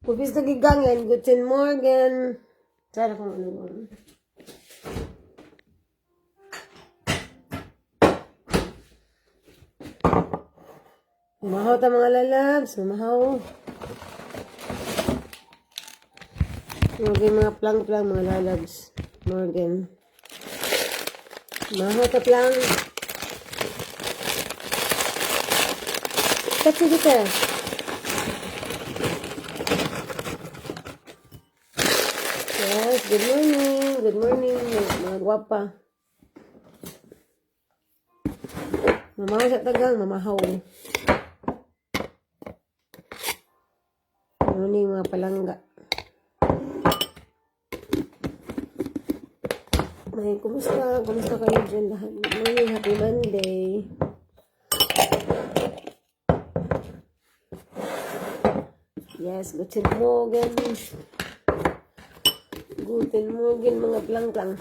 Pupis na gigangan, Guten Morgen. Sana kung ano mo. Umahaw ta mga lalabs, umahaw. Mga plang-plang mga lalabs. Morgan. Umahaw ta plang. Kasi dito. Yes, good morning. Good morning, mga gwapa. Mamahaw sa tagang, mamahaw. Morning, mga palangga. Ay, kumusta? Kumusta kayo dyan lahat? Good morning, happy Monday. Yes, guten Morgen. Guten Morgen, mga plang-plang.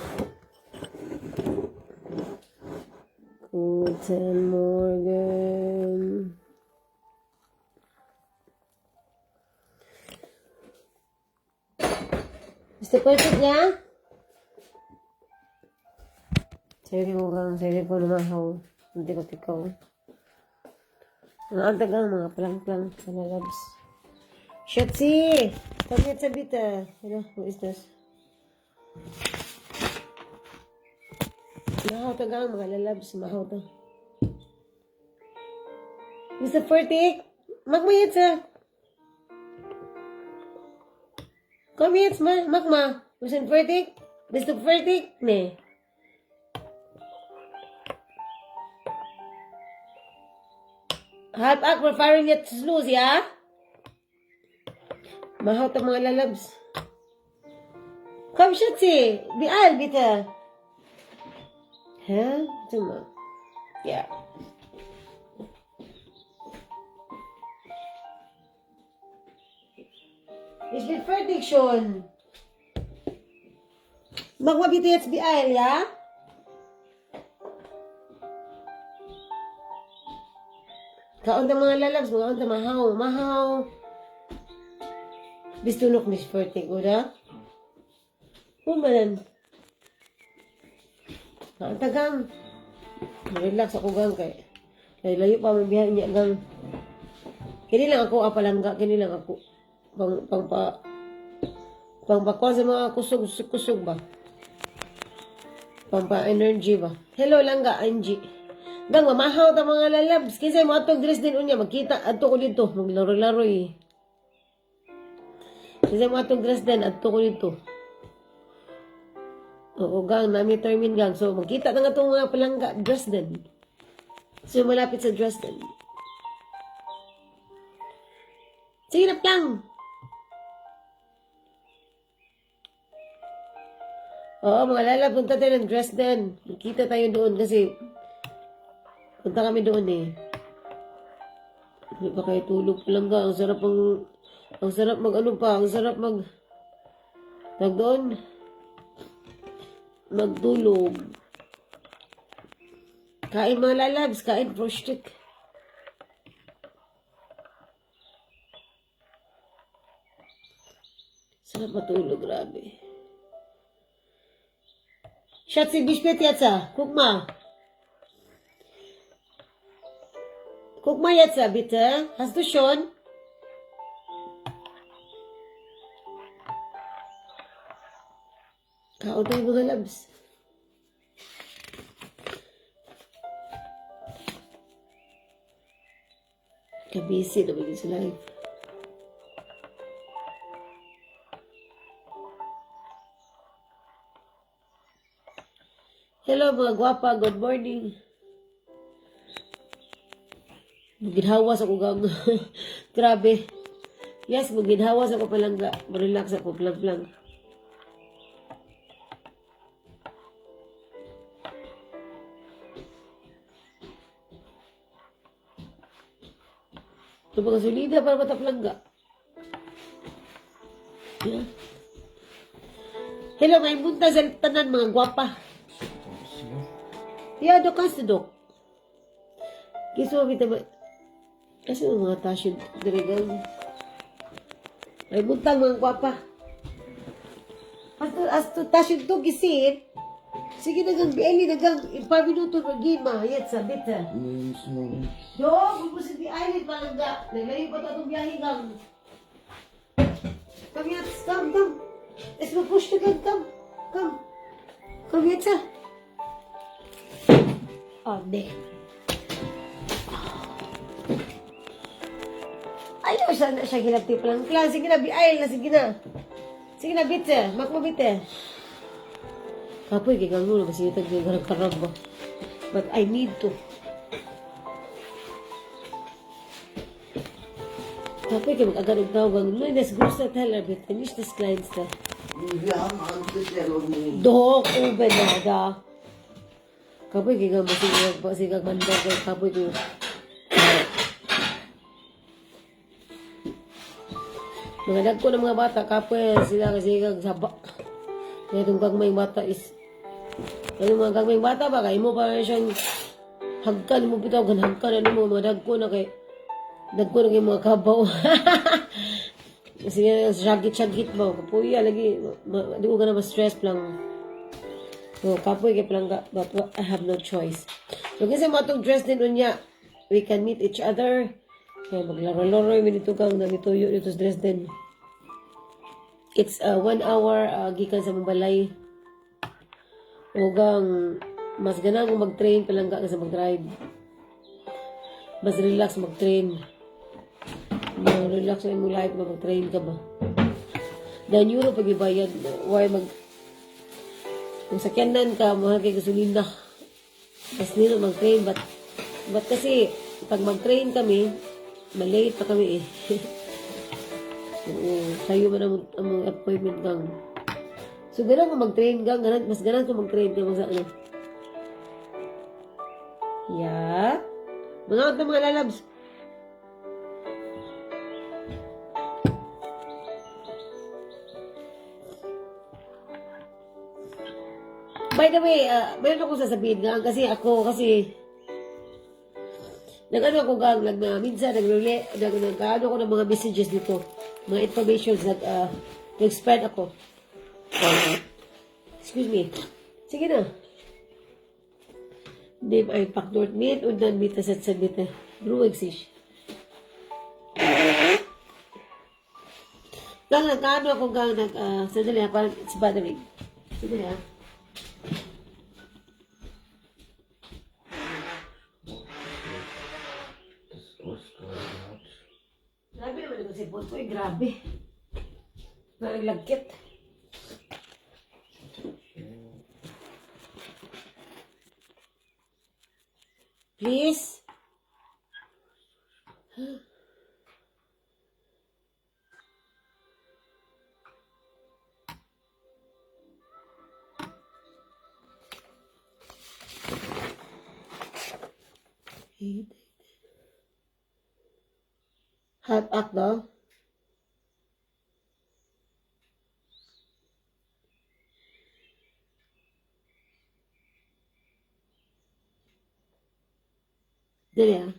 Guten Morgen. Mr. Perfect niya? Sabi ko lumahaw. Hindi ko tikaw. Ang antagang mga plang-plang sa lalabs. Shotzi! Come here, Tabitha. Hello, who is this? Mahaw tagang mga lalabs. Mahaw to. Mr. Fertig! Magmayat sa... Come here, Magma. Mr. Fertig? Mr. Fertig? Ne. Half act for firing yet snooze, ya? Mahaw tag mga lalabs. Come, Shotzi. Bial, bita. Huh? Tuma. Yeah. It's been prediction. Magmabito yet bial, ya? Kaon ta mga lalabs, mga ta mahaw, mahaw. Bistunok ni Fertig, uda? Pumalan. Kaon ta gang. Relax ako gang kay. Layo pa man biyahe niya gang. Kini lang ako apalangga, kini lang ako. Pangpakuan sa mga kusog ba? Pampa-energy ba? Hello langga, Angie. Gang, mamahaw ta mga lalabs. Kinsay mo atong dress din unya. Magkita, ato ko dito. Maglaro-laro eh. Kinsay mo atong dress din, ato ko dito. Oo, gang, nami termin gang. So, magkita na nga itong mga palangga, dress din. So, malapit sa dress din. Sige na lang. Oo, mga lalab, punta tayo ng dress din. Magkita tayo doon kasi punta kami doon eh. Hindi pa kayo tulog lang ga. Ang sarap doon. Magtulog. Kain mga lalabs, kain frosted. Sarap matulog, grabe. Shotzi bishpet yatsa, kukma. Kukma yatsa, bitte. Hast du schon? Kaon tayo mga labs. Kabisi na maging sa live. Hello mga gwapa, good morning. Maginhawas ako gang. Grabe. Yes, maginhawas ako palangga. Marelax ako, plang-plang. Ito mga solida para matapalangga. Yeah. Hello, may munta sa tanan mga gwapa. Yeah, dok kasi dok. Kiso, kita ba? Kasi mga tasyon dirigan. Ay, buntang mga gwapa. As to tasyon to gisin, sige nagang bieli nagang ipabinuto ng gima, yet sa bita. Do, gusto di island malangga. Naglayo pa ito itong biyahe gang. Come yet, come. Let's go push the gun, come. Come yet, sa. Oh, ne. Ayaw siya ginaptip lang. Sige na, biayal na, sige na. Sige na, bite. Makmabite. Kapoy, gigangulo kasi ito gigangarag ba. But I need to. Kapoy, kaya mag-agarag tawag. No, das gusto tell her, but finish this client stuff. Dohok, ube na, da. Kapoy, gigang masigag mandar kay kapoy ko. Mga dagko ng mga bata, kapoy, sila kasi sabak. Kaya itong gagmayng bata is, ano mga gagmayng bata ba, kaya mo pa siyang hagkan mo bitaw, hagkan, ano mo, mga dagko na kay mga kabaw. Kasi syagit ba, kapuya lagi, di ko ka na ma-stress lang. So, kapoy kay palangga, but I have no choice. So, kasi mga itong dress din unya, we can meet each other. Kaya maglaro-laro yung minito kang namituyo dito sa dress din. It's 1 hour gikan sa Mabalay. Ugang mas ganang mo mag-train palangga ka sa mag-drive. Mas relax mag-train. Relax na yung life na mag-train ka ba. Dan euro pag ibayad. Why kung sakyanan ka, mahal kay gasolina. Mas nila mag-train. But kasi pag mag-train kami, malate pa kami eh. Oo, sayo man ang appointment gang. So, ganun ka mag-train gang. Mas ganun ka mag-train ka sa ano. Yeah. Mga lalabs. By the way, mayroon akong sasabihin gang. Kasi nag-ano ako gang, minsan nag-ano ko ng mga messages dito. Mga informations nag-expand ako. Excuse me. Sige na. Name ein Faktor mit und dann bitte setzen bitte. Beruhig sich. Gang, nag-ano ako gang, sandali ha, parang it's bothering. Sandali ha. Grabe naman yung sipon ko, grabe. Naglagkit. Please. Hot up daw. Dali ah.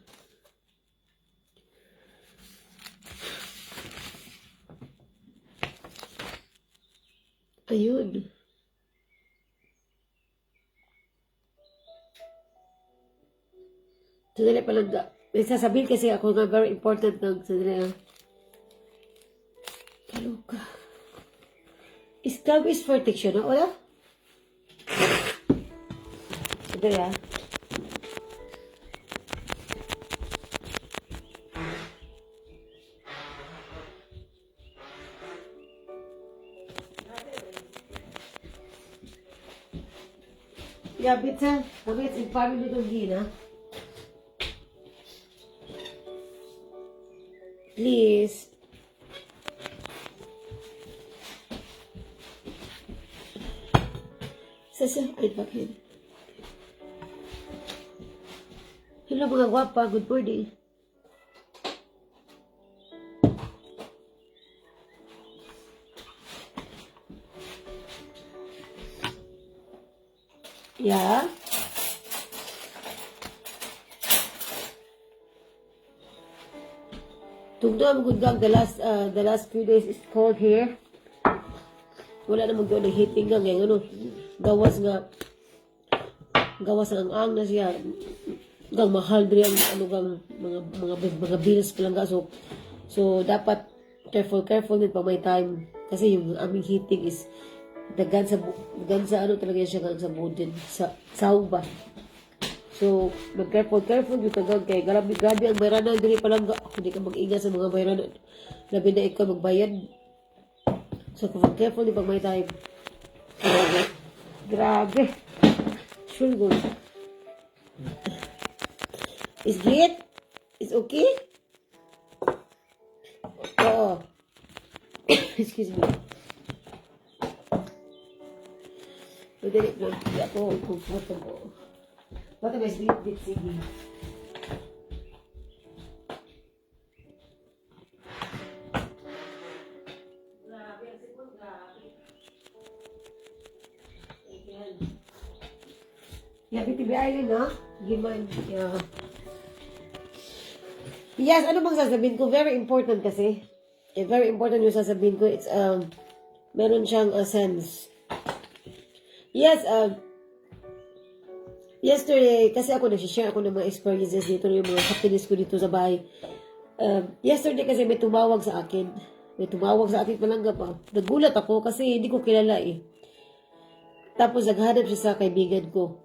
Ayun. Sandali pa lang. May sasabihin kasi ako nga very important ng sandali ah. Kaluka. Scab is protection, no? Wala? Sandali ah. Ja, bitte. Aber jetzt in ein paar Minuten gehen, ne? Please. Sasa, ay bakit? Hello mga gwapa, good morning. Yeah. Tugnaw mo gang the last few days is cold here. Wala namang doon ng heating nga ngayon, ano. Gawas ang na siya. Gang mahal diri ang ano gang mga bills pa lang ga. So dapat careful din pa may time kasi yung aming heating is dagan sa ano talaga siya gang sa budin sa sauba. So, mag-careful yung tagag kay grabe ang bayranan diri pa lang hindi ka mag-ingat sa mga bayranan. Labi na ikaw magbayad. So, careful din pag may time. Grabe. Sure good. Is great? Is okay? Oo. Excuse me. Pwede rin ako comfortable. Bata may sleep sige. Grabe, ang sipon, grabe. BTB Island, ha? Giman, Yes, ano bang sasabihin ko? Very important kasi. Very important yung sasabihin ko. It's, meron siyang sense. Yes, yesterday, kasi ako nag-share ako ng mga experiences dito, yung mga happiness ko dito sa bahay. Yesterday kasi may tumawag sa akin. May tumawag sa akin palangga pa. Nagulat ako kasi hindi ko kilala eh. Tapos naghanap siya sa kaibigan ko.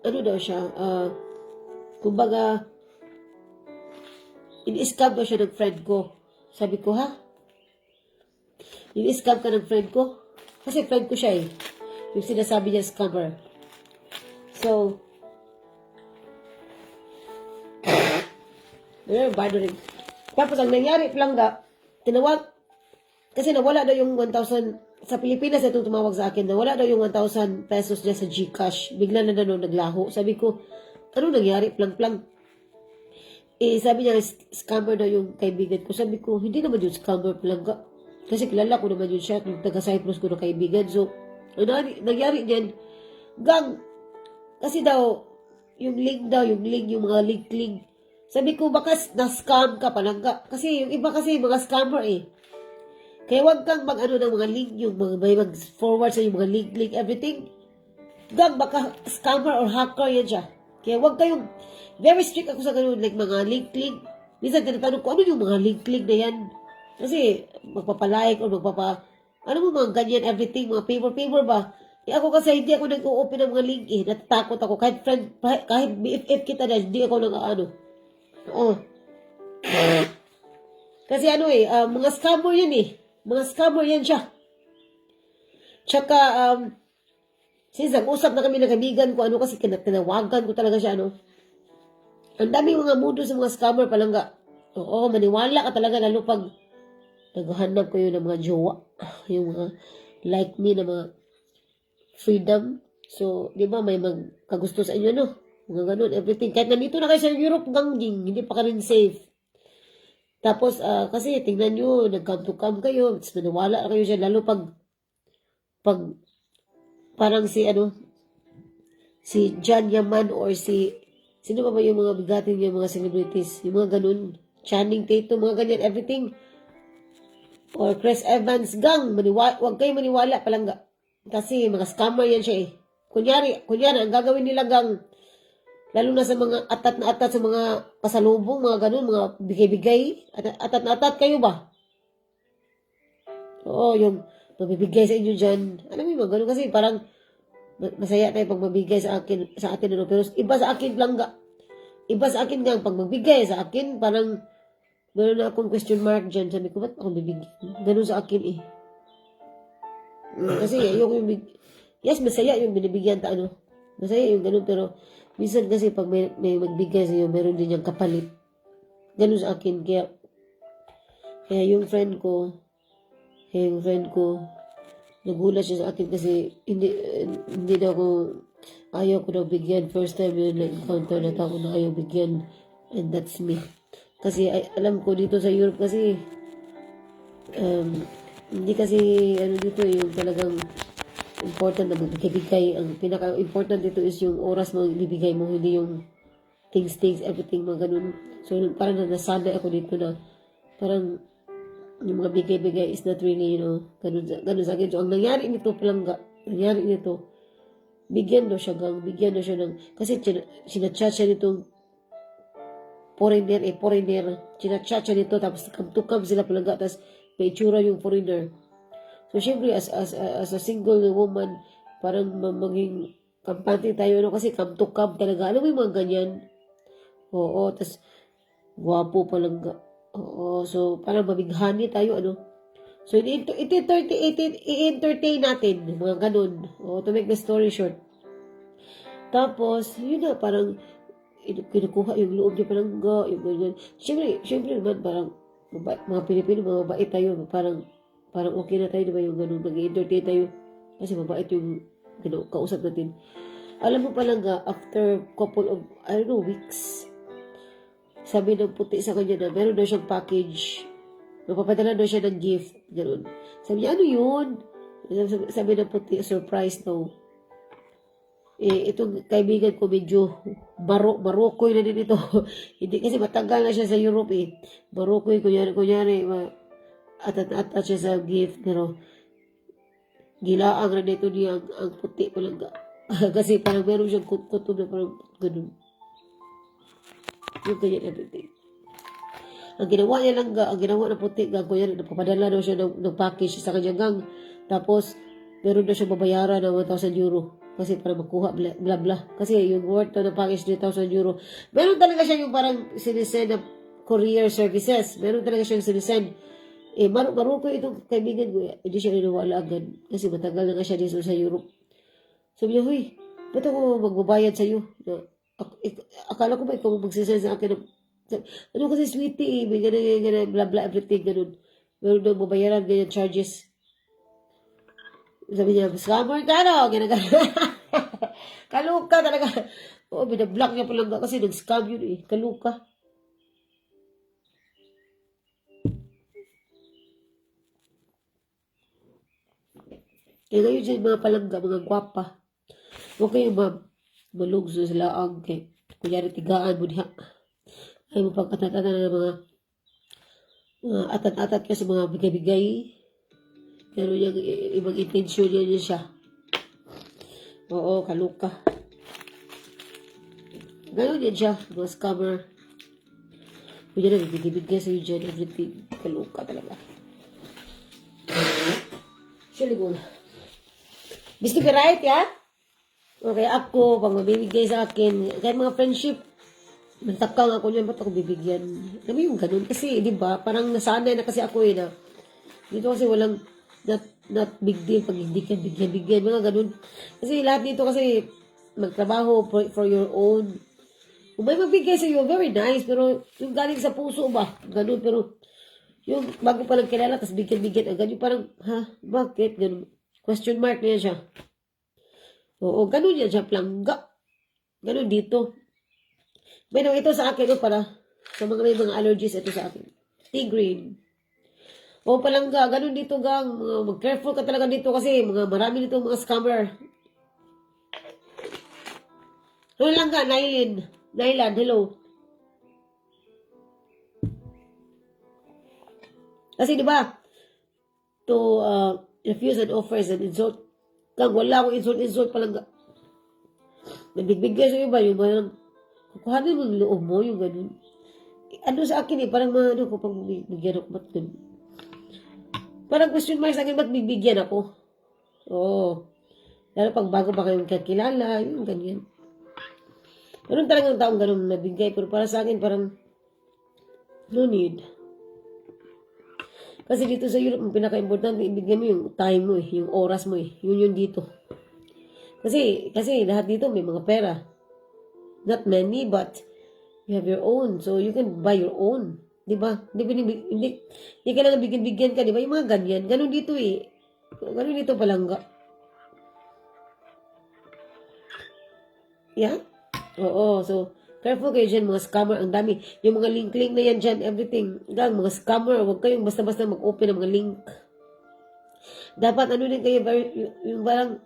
Ano daw siya? Kumbaga, in-scam daw siya ng friend ko. Sabi ko, ha? In-scam ka ng friend ko? Kasi friend ko siya eh. Yung sinasabi niya scammer. So, bothering. Tapos ang nangyari palangga, tinawag, kasi nawala daw yung 1,000, sa Pilipinas itong tumawag sa akin, nawala daw yung 1,000 pesos niya sa GCash. Bigla na naglaho. Sabi ko, ano nangyari? Plang-plang. Sabi niya, scammer daw yung kaibigan ko. Sabi ko, hindi naman yung scammer palangga. Kasi kilala ko naman yun siya, yung taga-Cyprus ko na kaibigan. So, nangyari niyan, gang, kasi daw, yung mga link. Sabi ko, baka na-scam ka palangga. Kasi yung iba kasi, mga scammer eh. Kaya wag kang mag-ano ng mga link, yung may mag-forward sa yung mga link, everything. Gang, baka scammer or hacker yan siya. Kaya wag kayong, very strict ako sa ganun, like mga link. Minsan tinatanong ko, ano yung mga link na yan? Kasi, magpapalike or ano mo mga ganyan, everything, mga paper ba? Ako kasi hindi ako nag-o-open ng mga link eh. Natatakot ako. Kahit BFF kita na, hindi ako nag-ano. Oo. Kasi mga scammer yan eh. Mga scammer yan siya. Tsaka, since nag-usap na kami ng kaibigan ko, kasi tinawagan ko talaga siya, Ang dami mga mundo sa mga scammer palangga. Oo, maniwala ka talaga, lalo pag naghahanap ko yun ng mga jowa. Yung mga like me na mga freedom. So, di ba, may magkagusto sa inyo, Mga ganun, everything. Kahit nandito na kayo sa Europe, gangging, hindi pa ka rin safe. Tapos, kasi, tingnan nyo, nag-come to come kayo, tapos maniwala kayo siya, lalo pag parang si John Yaman or sino ba yung mga bigatin yung mga celebrities, yung mga ganun, Channing Tatum, mga ganyan, everything. Or Chris Evans, gang, wag kayo maniwala palangga. Kasi mga scammer yan siya eh. Kunyari, ang gagawin nila gang, lalo na sa mga atat sa mga pasalubong, mga ganun, mga bigay-bigay, atat kayo ba? Oo, yung mabibigay sa inyo dyan. Alam mo yung mga ganun kasi parang masaya tayo pag mabigay sa atin, pero iba sa akin langga. Iba sa akin gang, pag magbigay sa akin, parang meron na akong question mark dyan. Sabi ko, ba't ako bibigyan? Ganun sa akin eh. Kasi ayoko yung yes, masaya yung binibigyan Masaya yung ganun, pero minsan kasi pag may magbigay sa'yo, meron din yung kapalit. Ganun sa akin. Kaya yung friend ko, nagulat siya sa akin kasi hindi daw ako, ayaw ko daw bigyan. First time yun na-encounter na tao na ayaw bigyan. And that's me. Kasi alam ko dito sa Europe kasi hindi kasi dito yung talagang important na magbigay. Ang pinaka-important dito is yung oras mo ibibigay mo, hindi yung things, everything, mga ganun. So, parang nasanay ako dito na, parang, yung mga bigay-bigay is not really, ganun sa akin. So, ang nangyari nito, palangga, bigyan daw siya ng, kasi sinachat siya nitong foreigner, sinachat siya nito, tapos kam sila palangga, tapos may itsura yung foreigner. So, syempre, as a single woman, parang maging kampante tayo, kasi kam to kam talaga. Alam mo yung mga ganyan? Oo, tas guwapo palangga. Oo, so parang mabighani tayo, So, i-entertain natin, mga ganun. Oo, to make the story short. Tapos, yun na, parang kinukuha yung loob niya palangga, yung ganyan. Siyempre naman, parang mga Pilipino, mga mabait tayo, parang okay na tayo, diba yung ganun, mag-entertain tayo. Kasi mabait yung kausap natin. Alam mo palangga, after couple of, weeks, sabi ng puti sa kanya na meron daw siyang package. Mapapadala daw siya ng gift. Ganun. Sabi niya, ano yun? Sabi ng puti, surprise daw. Itong kaibigan ko medyo Marokoy na din ito. Hindi kasi matagal na siya sa Europe Marokoy, kunyari, atat siya sa gift. Pero, gilaang na dito niya ang puti palangga. Kasi parang meron siyang kutob na parang ganun. Yung ganyan everything. Ang ginawa niya lang, ang ginawa ng puti, kuya, napapadala daw siya ng package sa kanyang gang. Tapos, meron daw siya babayaran ng 1,000 euro. Kasi para makuha, bla bla. Kasi yung worth ng package, 3,000 euro. Meron talaga siya yung parang sinisend na courier services. Meron talaga siya yung sinisend. Maruko itong kaibigan ko. Hindi siya iniwala agad. Kasi matagal na nga siya dito sa Europe. Sabi niya, huy, ba't ako magbabayad sa'yo? Akala ko ba ikaw magsisend sa akin ano kasi sweetie, may ganyan, bla bla, everything, ganun. Meron daw babayaran, ganyan charges. Sabi niya, scammer ka, ganyan. Kaluka talaga. Oo, binablock niya palang kasi nag-scam yun kaluka. Kaya ngayon siya mga palangga, mga gwapa. Huwag kayo malugso sa laang kay kunyari tigaan mo diha. Ay mo pagkatatan ng mga atat-atat ka sa mga bigay-bigay. Pero yung ibang intensyon niya siya. Oo, kaluka. Ganon yan siya, mga scammer. Kunya na, bigay-bigay sa'yo dyan, everything. Kaluka talaga. Siya ligong. Bisti ka right, ya? Okay, ako, pag mabibigay sa akin, kahit mga friendship, mantakang ako niyan, ba't ako bibigyan? Alam mo yung ganun? Kasi, di ba, parang nasanay na kasi ako na dito kasi walang, not big deal pag hindi ka bigyan, mga ganun. Kasi lahat dito kasi, magtrabaho for your own. Kung may magbigay sa iyo, very nice, pero yung galing sa puso ba? Ganun, pero, yung bago pa lang kilala, tapos bigyan, agad yung parang, bakit? Ganun. Question mark na yan siya. Oo, ganun yan siya, plangga. Ganun dito. Pero ito sa akin, para sa mga may mga allergies, ito sa akin. Tea green. O palangga, ganun dito gang. Mag-careful ka talaga dito kasi marami dito mga scammer. Ano lang ka, Nylan, hello. Kasi di ba, to refuse an offer is an insult. Kang wala akong insult palangga. Nabigbigay sa iyo ba, yung parang, kukuhanin mo yung loob mo, yung ganun. Ano sa akin parang ko pang bigyan ako, ba't ganun? Parang question mark sa akin, ba't bibigyan ako? Oo. Lalo pag bago pa kayong kakilala, yung ganyan. Meron talagang taong ganun nabigay, pero para sa akin, parang, no need. Kasi dito sa Europe, ang pinaka-importante, ibigay mo yung time mo yung oras mo Yun dito. Kasi lahat dito may mga pera. Not many, but you have your own. So, you can buy your own. Diba? Hindi ka lang bigyan ka, diba? Yung mga ganyan. Ganun dito Ganun dito palangga. Yeah? Oo. So, careful kayo dyan, mga scammer. Ang dami. Yung mga link na yan dyan, everything. Mga scammer, huwag kayong basta-basta mag-open ng mga link. Dapat din kayo, yung parang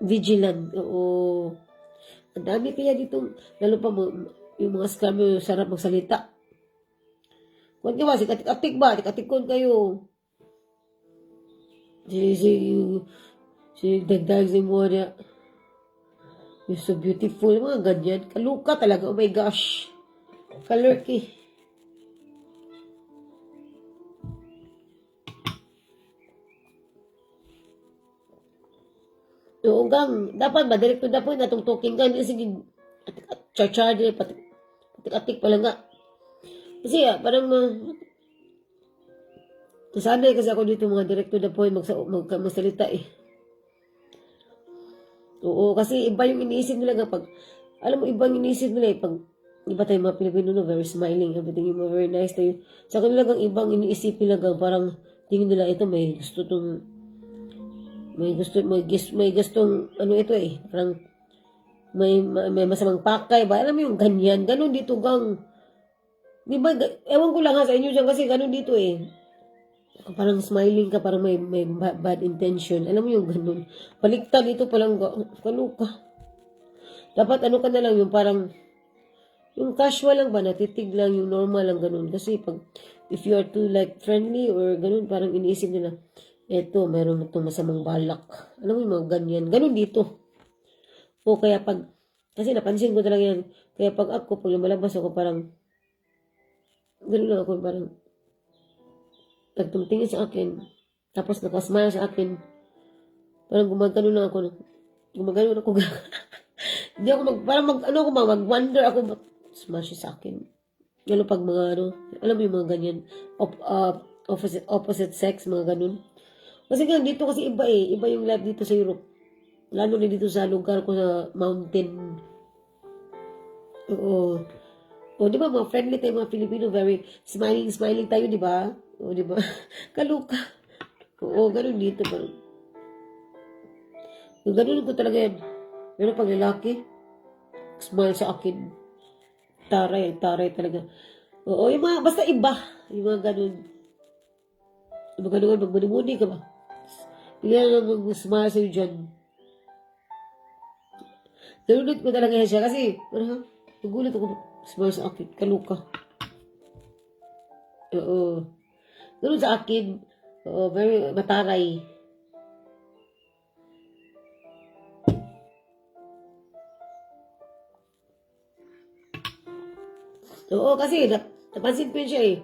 vigilant. Oo. Ang dami kaya dito, lalo pa yung mga scammer, sarap magsalita. Kung di ba, si katik-atik ba? Tikatikon kayo. Si dagdag si mo niya. You're so beautiful. Mga ganyan. Kaluka talaga. Oh my gosh. Kalurky. Oo gang. Dapat ba? Direct to the point. Atong talking gang. Sige. Char-char din. Patik-atik pala nga. Kasi parang nasanay kasi ako dito mga direct to the point. Magsalita eh. Oo, kasi iba yung iniisip nila kapag, alam mo, iba yung iniisip nila pag, iba tayo mga Pilipino, no, very smiling, everything yung very nice tayo. Sa kanila gang ibang iniisip nila gang, parang tingin nila ito, may gustong, ano ito eh, parang, may masamang pakay ba? Alam mo yung ganyan, ganun dito gang, di ba, ewan ko lang ha sa inyo dyan kasi ganun dito eh. Parang smiling ka, parang may bad intention. Alam mo yung ganun. Baliktad ito palang kaluka. Dapat ano ka na lang yung parang, yung casual lang ba, natitig lang, yung normal lang ganun. Kasi pag, if you are too like friendly or ganun, parang iniisip nila, eto, meron itong masamang balak. Alam mo yung mga ganyan. Ganun dito. O kaya pag, kasi napansin ko talaga yan, kaya pag pag lumalabas ako parang, ganun lang ako, parang, nagtungtingin sa akin, tapos nakasmile sa akin, parang gumagano lang ako, hindi ako mag-wonder ako, smash sa akin. Lalo pag mga, alam mo yung mga ganyan, opposite sex, mga ganun. Kasi nga, dito kasi iba eh, iba yung life dito sa Europe. Lalo na dito sa lugar ko sa mountain. Oo. O, di ba, mga friendly tayo, mga Filipino, very smiling tayo, di ba? O, di ba? Kaluka. Oo, ganun dito ba? Ganun ko talaga yan. Pero pag lalaki, smile sa akin. Taray talaga. Oo, yung mga, basta iba. Yung mga ganun. Yung mga ganun, magmuni ka ba? Bigyan lang mag-smile sa'yo dyan. Ganun ko talaga yan siya. Kasi, nagulat ako, smile sa akin. Kaluka. Oo. Ganun sa akin. Oo, very mataray. Oo, kasi napansin ko yun siya eh.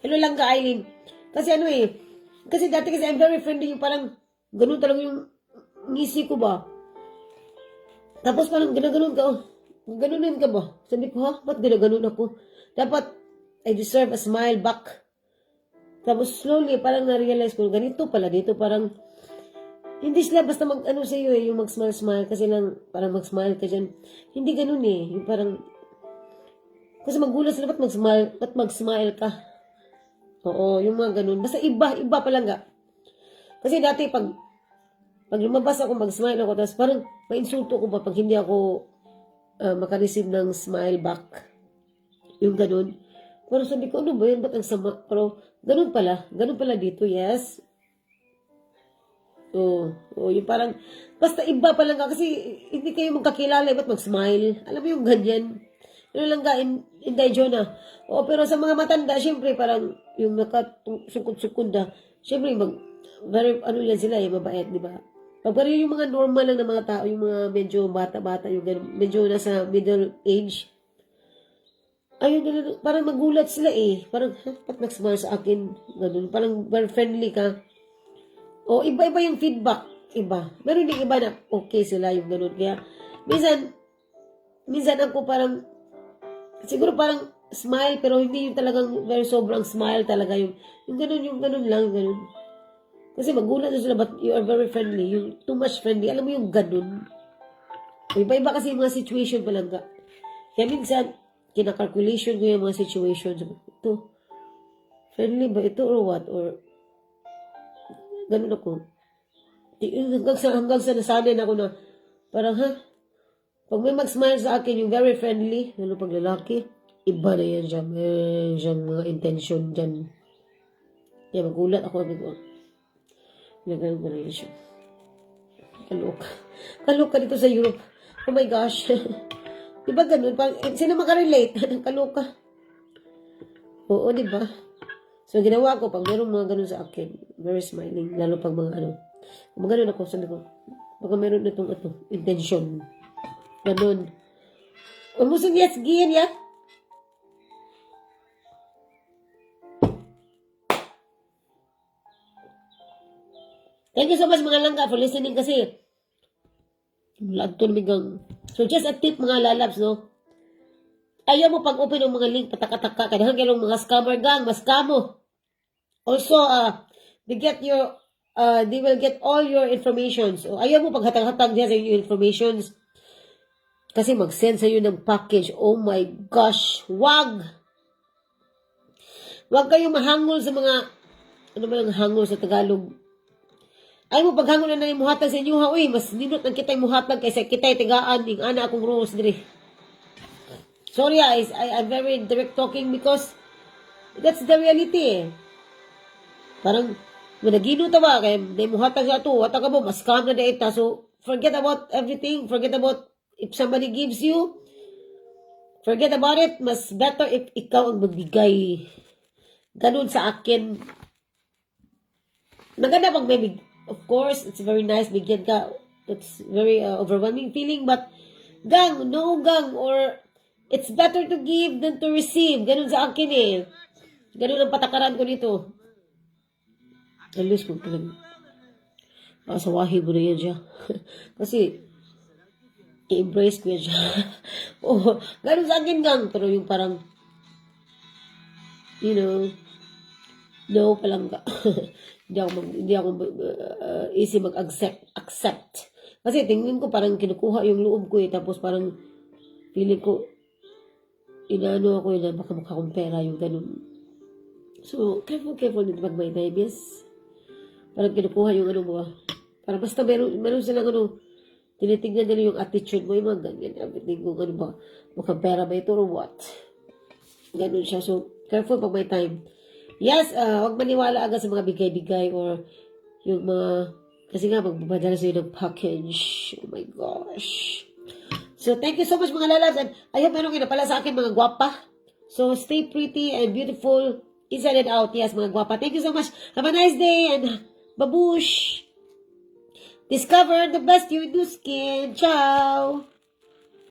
Hello lang ka, Eileen. Kasi ano eh, kasi dati kasi I'm very friendly, yung parang ganun talaga yung ngisi ko ba. Tapos parang ganun ka, ganunin ka ba? Sabi ko, ha? Ba't ganun ako? Dapat, I deserve a smile back. Tapos slowly, parang na-realize ko, ganito pala dito, parang, hindi sila basta mag-ano sa iyo eh, yung mag-smile-smile, kasi lang, parang mag-smile ka dyan. Hindi ganun eh, yung parang, kasi magulat sila, ba't mag-smile ka? Oo, yung mga ganun. Basta iba pa lang nga. Kasi dati pag lumabas ako, mag-smile ako, tapos parang ma-insulto ko ba pag hindi ako makareceive ng smile back. Yung ganun. Pero sabi ko, ano ba yun? Ba't ang sama? Pero ganun pala dito, yes. Yung parang, basta iba pa lang ka, kasi hindi kayo magkakilala, ba't mag-smile? Alam mo yung ganyan. Ano lang ka, Inday Jonah. Pero sa mga matanda, syempre, parang yung nakasukod-sukod na, syempre, very, ano yan sila, yung mabait, di ba? Pero yung mga normal lang na mga tao, yung mga medyo bata-bata, yung medyo nasa middle age, ayun nila, parang magulat sila eh. Parang, ba't nag-smile sa akin? Ganun, parang very friendly ka. Iba-iba yung feedback. Iba. Meron din iba na okay sila yung ganun. Kaya, minsan ako parang, siguro parang smile, pero hindi yung talagang very sobrang smile talaga. Yung ganun lang, ganun. Kasi magulat na sila, but you are very friendly. Yung too much friendly, alam mo yung ganun. Iba-iba kasi yung mga situation pa lang ka. Kaya minsan, kinakalculation ko yung mga situation. Ito, friendly ba ito or what? Or, ganun ako. Hanggang sa nasanay na ako na, parang pag may mag-smile sa akin, yung very friendly, lalo pag lalaki, iba na yan siya. Meron siyang mga intention dyan. Kaya magulat ako. Ganun ko na yan siya. Kaloka dito sa Europe. Oh my gosh. Diba ganun? Sino makarelate? Kaloka. Oo, diba? So, ginawa ko, pag meron mga ganun sa akin, very smiling, lalo pag mga ano, kung ganun ako, sabi ko, baka meron na itong intention. Ganun. Umusin yes, gin, ya? Thank you so much mga langga for listening kasi lagto migang. So just a tip mga lalabs, no? Ayaw mo pag-open ng mga link pataka-taka kadahan kayo mga scammer gang, mas kamo. Also, they will get all your information. So ayaw mo paghatag-hatag diyan sa yung informations kasi mag-send sa iyo ng package. Oh my gosh, wag kayong mahangol sa mga ano ba lang hangol sa Tagalog? Ay mo paghangon na yung muhatag sa inyo ha, uy, mas ninot ang kita'y muhatag kaysa kita'y tigaan, yung ana akong rules dire. Sorry guys, I'm very direct talking because that's the reality eh. Parang, managino tawa, kaya may muhatag sa ito, wata ka mo, mas scam na daita. So, forget about everything, forget about if somebody gives you, forget about it, mas better if ikaw ang magbigay. Ganun sa akin. Maganda pag may of course, it's very nice, bigyan ka. It's very overwhelming feeling, but gang, no gang, or it's better to give than to receive. Ganun sa akin eh. Ganun ang patakaran ko nito. At least kung talagang pasawahi mo na yan siya. Kasi, i-embrace ko yan siya. Oh, ganun sa akin gang. Pero yung parang, you know, no palangga. Hindi ako easy mag-accept. Kasi tingin ko parang kinukuha yung loob ko eh. Tapos parang feeling ko inaano ako yun na baka makakumpera yung ganun. So, careful din pag may time, yes. Parang kinukuha yung ano mo. Parang basta meron silang ano, tinitignan nila yung attitude mo, yung mga ganyan, everything kung ano ba, makakumpera ba ito or what. Ganun siya. So, careful pag may time. Yes, huwag maniwala agad sa mga bigay-bigay or yung mga, kasi nga magbapadala sa'yo ng package. Oh my gosh. So, thank you so much mga lalabs. And I hope meron kayo pala sa akin mga gwapa. So, stay pretty and beautiful inside and out. Yes, mga gwapa. Thank you so much. Have a nice day and babush. Discover the best you do skin. Ciao.